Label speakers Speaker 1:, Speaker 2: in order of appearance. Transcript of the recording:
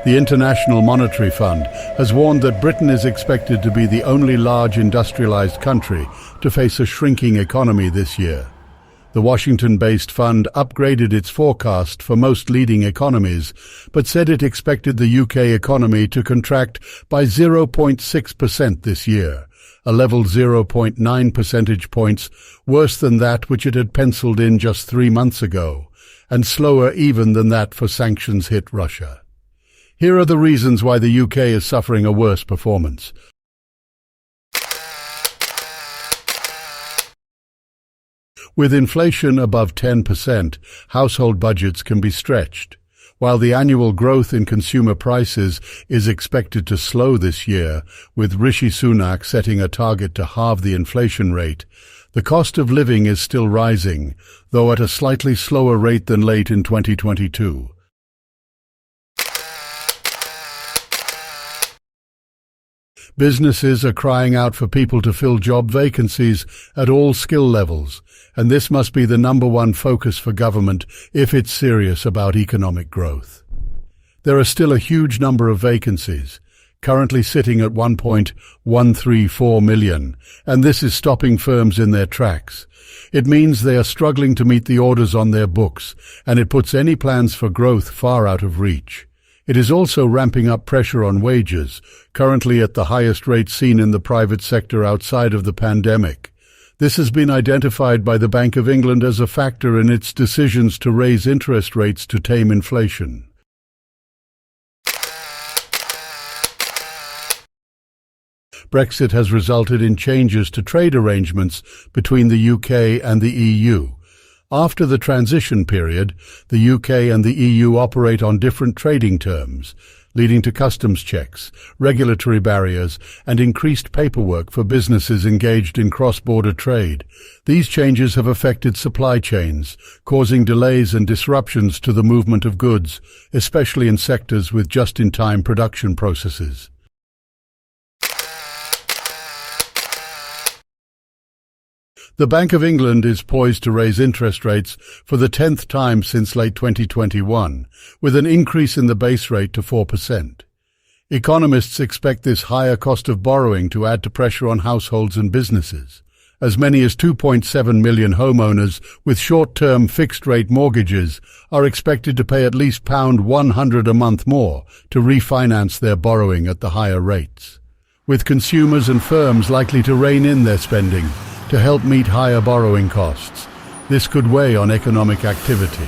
Speaker 1: The International Monetary Fund has warned that Britain is expected to be the only large industrialized country to face a shrinking economy this year. The Washington-based fund upgraded its forecast for most leading economies, but said it expected the UK economy to contract by 0.6% this year, a level 0.9 percentage points worse than that which it had penciled in just 3 months ago, and slower even than that for sanctions hit Russia. Here are the reasons why the UK is suffering a worse performance. With inflation above 10%, household budgets can be stretched. While the annual growth in consumer prices is expected to slow this year, with Rishi Sunak setting a target to halve the inflation rate, the cost of living is still rising, though at a slightly slower rate than late in 2022. Businesses are crying out for people to fill job vacancies at all skill levels, and this must be the #1 focus for government if it's serious about economic growth. There are still a huge number of vacancies, currently sitting at 1.134 million, and this is stopping firms in their tracks. It means they are struggling to meet the orders on their books, and it puts any plans for growth far out of reach. It is also ramping up pressure on wages, currently at the highest rate seen in the private sector outside of the pandemic. This has been identified by the Bank of England as a factor in its decisions to raise interest rates to tame inflation. Brexit has resulted in changes to trade arrangements between the UK and the EU. After the transition period, the UK and the EU operate on different trading terms, leading to customs checks, regulatory barriers, and increased paperwork for businesses engaged in cross-border trade. These changes have affected supply chains, causing delays and disruptions to the movement of goods, especially in sectors with just-in-time production processes. The Bank of England is poised to raise interest rates for the 10th time since late 2021, with an increase in the base rate to 4%. Economists expect this higher cost of borrowing to add to pressure on households and businesses. As many as 2.7 million homeowners with short-term fixed-rate mortgages are expected to pay at least £100 a month more to refinance their borrowing at the higher rates, with consumers and firms likely to rein in their spending to help meet higher borrowing costs. This could weigh on economic activity.